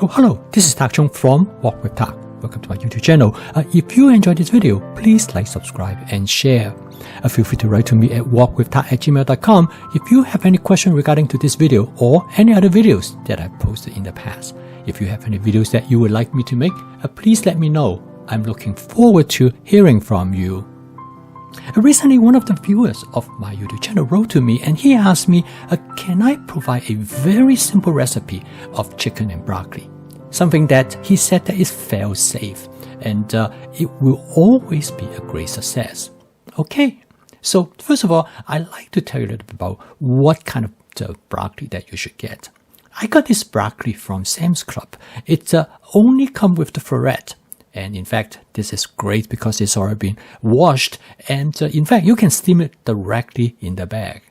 Oh, hello, this is Tak Chung from Walk with Tak. Welcome to my YouTube channel. If you enjoyed this video, please like, subscribe, and share. Feel free to write to me at walkwithtak@gmail.com if you have any question regarding to this video or any other videos that I've posted in the past. If you have any videos that you would like me to make, please let me know. I'm looking forward to hearing from you. Recently, one of the viewers of my YouTube channel wrote to me and he asked me, can I provide a very simple recipe of chicken and broccoli? Something that he said that is fail-safe and it will always be a great success. Okay, so first of all, I'd like to tell you a little bit about what kind of broccoli that you should get. I got this broccoli from Sam's Club. It only comes with the floret. And in fact, this is great because it's already been washed. And in fact, you can steam it directly in the bag.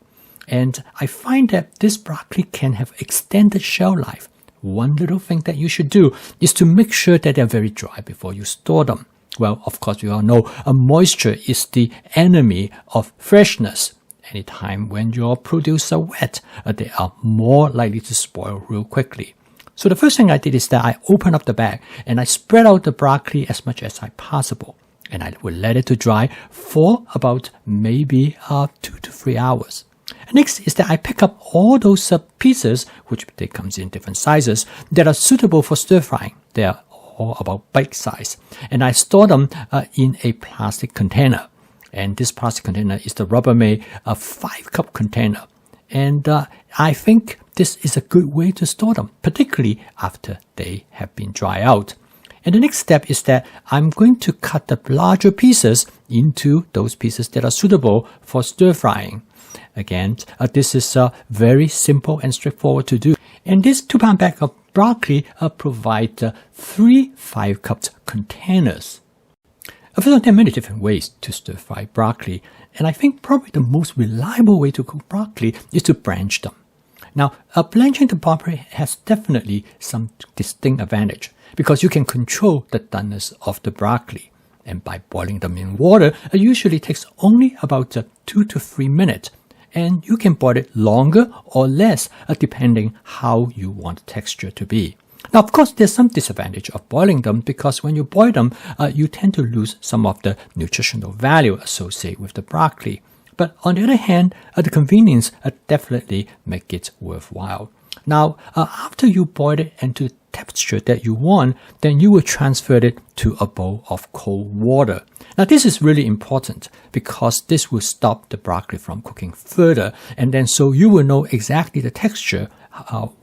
And I find that this broccoli can have extended shelf life. One little thing that you should do is to make sure that they're very dry before you store them. Well, of course, we all know moisture is the enemy of freshness. Anytime when your produce are wet, they are more likely to spoil real quickly. So the first thing I did is that I opened up the bag and I spread out the broccoli as much as possible. And I will let it to dry for about maybe 2 to 3 hours. Next is that I pick up all those pieces, which they comes in different sizes, that are suitable for stir frying. They are all about bite size. And I store them in a plastic container. And this plastic container is the Rubbermaid 5-cup container. And I think this is a good way to store them, particularly after they have been dried out. And the next step is that I'm going to cut the larger pieces into those pieces that are suitable for stir frying. Again, this is very simple and straightforward to do. And this 2-pound bag of broccoli provides 3 5-cup containers. There are many different ways to stir fry broccoli, and I think probably the most reliable way to cook broccoli is to blanch them. Now, blanching the broccoli has definitely some distinct advantage because you can control the doneness of the broccoli. And by boiling them in water, it usually takes only about 2 to 3 minutes. And you can boil it longer or less depending how you want the texture to be. Now, of course, there's some disadvantage of boiling them because when you boil them, you tend to lose some of the nutritional value associated with the broccoli. But on the other hand, the convenience definitely make it worthwhile. Now, after you boil it into the texture that you want, then you will transfer it to a bowl of cold water. Now, this is really important because this will stop the broccoli from cooking further. And then so you will know exactly the texture,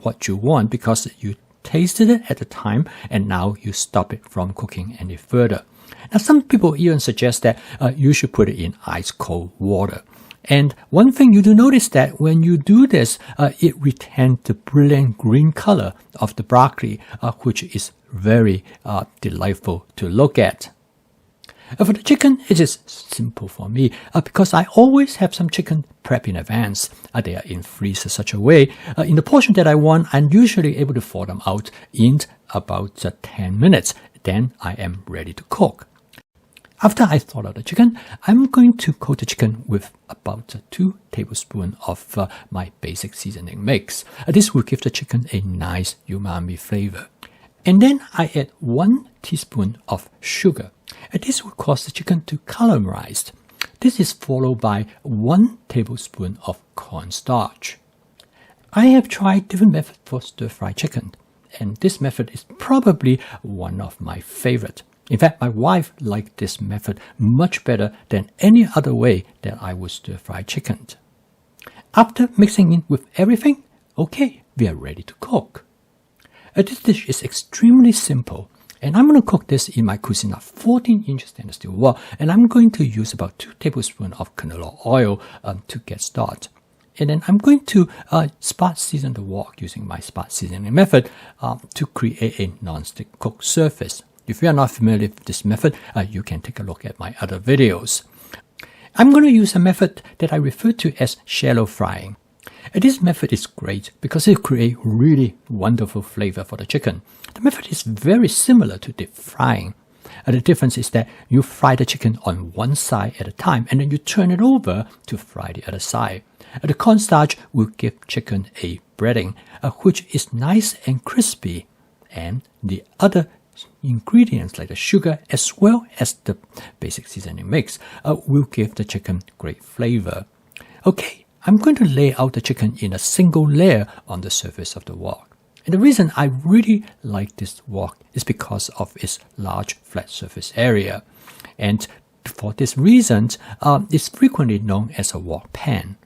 what you want because you tasted it at the time and now you stop it from cooking any further. Now, some people even suggest that you should put it in ice cold water. And one thing you do notice that when you do this, it retains the brilliant green color of the broccoli, which is very delightful to look at. For the chicken, it is simple for me because I always have some chicken prep in advance. They are in freezer such a way. In the portion that I want, I'm usually able to thaw them out in about 10 minutes. Then I am ready to cook. After I thaw out the chicken, I'm going to coat the chicken with about 2 tablespoons of my basic seasoning mix. This will give the chicken a nice umami flavor. And then I add 1 teaspoon of sugar. This will cause the chicken to caramelize. This is followed by 1 tablespoon of cornstarch. I have tried different methods for stir-fry chicken, and this method is probably one of my favorite. In fact, my wife liked this method much better than any other way that I would stir-fry chicken. After mixing in with everything, okay, we are ready to cook. This dish is extremely simple, and I'm going to cook this in my Cuisinart 14-inch stainless steel wok, and I'm going to use about 2 tablespoons of canola oil to get started. And then I'm going to spot season the wok using my spot seasoning method to create a non-stick cook surface. If you are not familiar with this method, you can take a look at my other videos. I'm going to use a method that I refer to as shallow frying. This method is great because it creates really wonderful flavor for the chicken. The method is very similar to deep frying. The difference is that you fry the chicken on one side at a time and then you turn it over to fry the other side. The cornstarch will give chicken a breading which is nice and crispy. and the other ingredients like the sugar as well as the basic seasoning mix will give the chicken great flavor. Okay, I'm going to lay out the chicken in a single layer on the surface of the wok. And the reason I really like this wok is because of its large flat surface area. And for this reason, it's frequently known as a wok pan.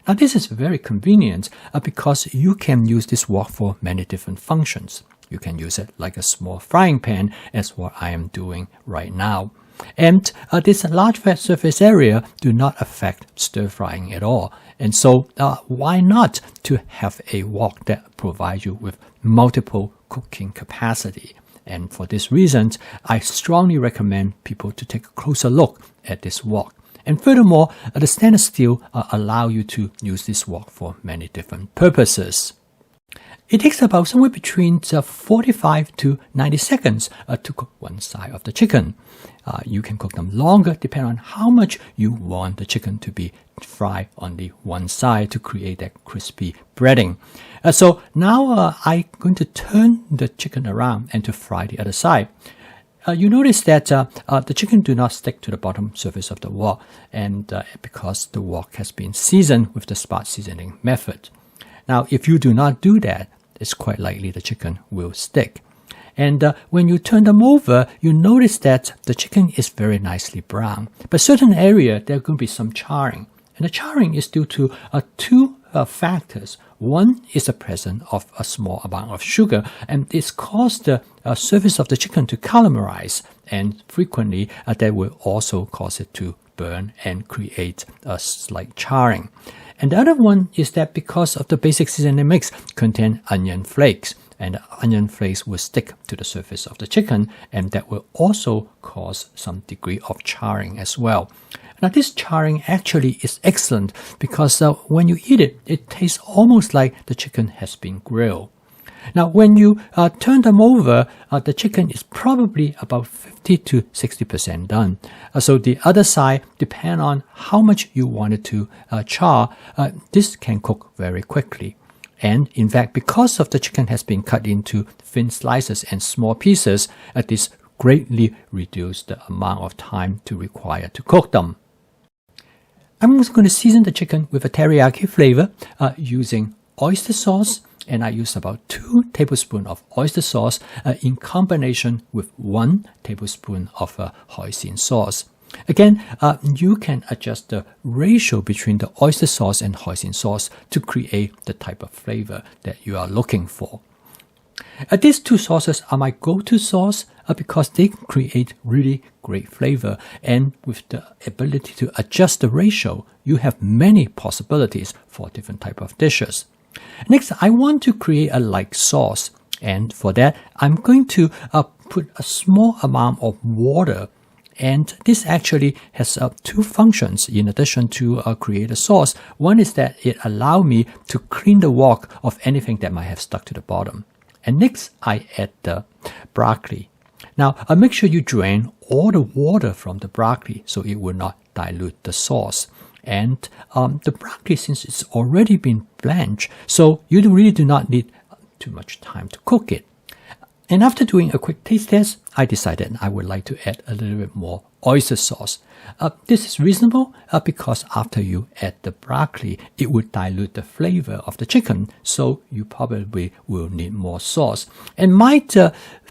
Now this is very convenient because you can use this wok for many different functions. You can use it like a small frying pan, as what I am doing right now. And this large flat surface area do not affect stir frying at all. And so why not to have a wok that provides you with multiple cooking capacity? And for this reason, I strongly recommend people to take a closer look at this wok. And furthermore, the stainless steel allow you to use this wok for many different purposes. It takes about somewhere between 45 to 90 seconds to cook one side of the chicken. You can cook them longer depending on how much you want the chicken to be fried on the one side to create that crispy breading. So now I'm going to turn the chicken around and to fry the other side. You notice that the chicken do not stick to the bottom surface of the wok, and because the wok has been seasoned with the spot seasoning method. Now, if you do not do that, it's quite likely the chicken will stick. And when you turn them over, you notice that the chicken is very nicely brown. But certain area, there going to be some charring. And the charring is due to two factors. One is the presence of a small amount of sugar, and it's caused the surface of the chicken to caramelize. And frequently, that will also cause it to burn and create a slight charring. And the other one is that because of the basic seasoning mix contain onion flakes, and the onion flakes will stick to the surface of the chicken, and that will also cause some degree of charring as well. Now this charring actually is excellent because when you eat it, it tastes almost like the chicken has been grilled. Now when you turn them over, the chicken is probably about 50 to 60% done. So the other side, depending on how much you want it to char, this can cook very quickly. And in fact, because of the chicken has been cut into thin slices and small pieces, this greatly reduces the amount of time to require to cook them. I'm also going to season the chicken with a teriyaki flavor using oyster sauce, and I use about 2 tablespoons of oyster sauce in combination with 1 tablespoon of hoisin sauce. Again, you can adjust the ratio between the oyster sauce and hoisin sauce to create the type of flavor that you are looking for. These 2 sauces are my go-to sauce because they create really great flavor, and with the ability to adjust the ratio, you have many possibilities for different type of dishes. Next, I want to create a light sauce, and for that, I'm going to put a small amount of water. And this actually has 2 functions in addition to create a sauce. One is that it allows me to clean the wok of anything that might have stuck to the bottom. And next, I add the broccoli. Now, make sure you drain all the water from the broccoli so it will not dilute the sauce. And the broccoli, since it's already been blanched, so you really do not need too much time to cook it. And after doing a quick taste test, I decided I would like to add a little bit more oyster sauce. This is reasonable because after you add the broccoli, it would dilute the flavor of the chicken, so you probably will need more sauce. And my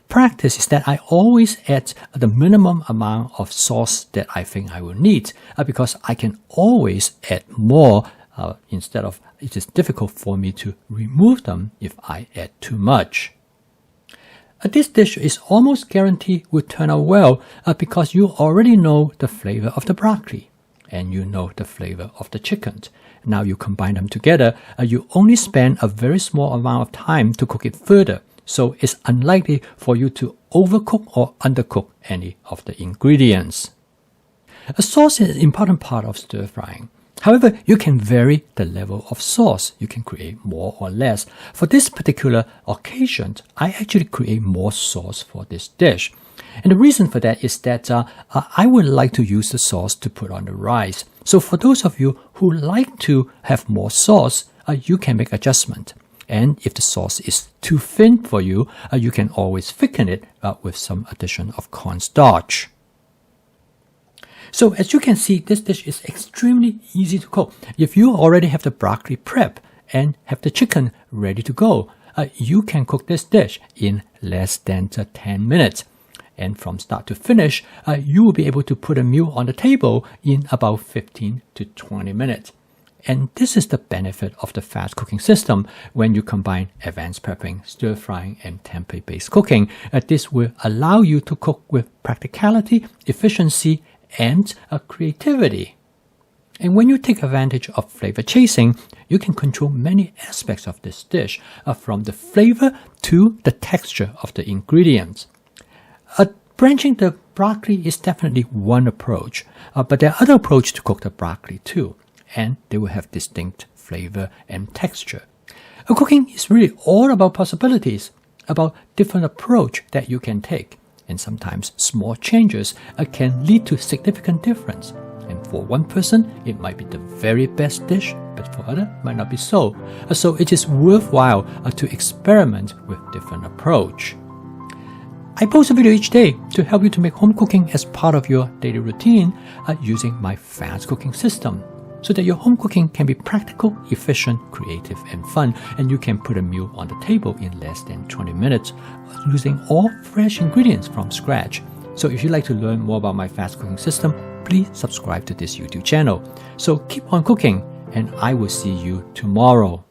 practice is that I always add the minimum amount of sauce that I think I will need because I can always add more instead of it is difficult for me to remove them if I add too much. This dish is almost guaranteed will turn out well because you already know the flavor of the broccoli and you know the flavor of the chicken. Now you combine them together, you only spend a very small amount of time to cook it further. So it's unlikely for you to overcook or undercook any of the ingredients. A sauce is an important part of stir frying. However, you can vary the level of sauce. You can create more or less. For this particular occasion, I actually create more sauce for this dish. And the reason for that is that I would like to use the sauce to put on the rice. So for those of you who like to have more sauce, you can make adjustment. And if the sauce is too thin for you, you can always thicken it with some addition of cornstarch. So as you can see, this dish is extremely easy to cook. If you already have the broccoli prep and have the chicken ready to go, you can cook this dish in less than 10 minutes. And from start to finish, you will be able to put a meal on the table in about 15 to 20 minutes. And this is the benefit of the fast cooking system when you combine advanced prepping, stir frying, and tempeh-based cooking. This will allow you to cook with practicality, efficiency, and creativity. And when you take advantage of flavor chasing, you can control many aspects of this dish, from the flavor to the texture of the ingredients. Branching the broccoli is definitely one approach, but there are other approaches to cook the broccoli too, and they will have distinct flavor and texture. Cooking is really all about possibilities, about different approach that you can take, and sometimes small changes can lead to significant difference. And for one person, it might be the very best dish, but for others, might not be so. So it is worthwhile to experiment with different approach. I post a video each day to help you to make home cooking as part of your daily routine using my fast cooking system, so that your home cooking can be practical, efficient, creative, and fun, and you can put a meal on the table in less than 20 minutes using all fresh ingredients from scratch. So if you'd like to learn more about my fast cooking system, please subscribe to this YouTube channel. So keep on cooking, and I will see you tomorrow.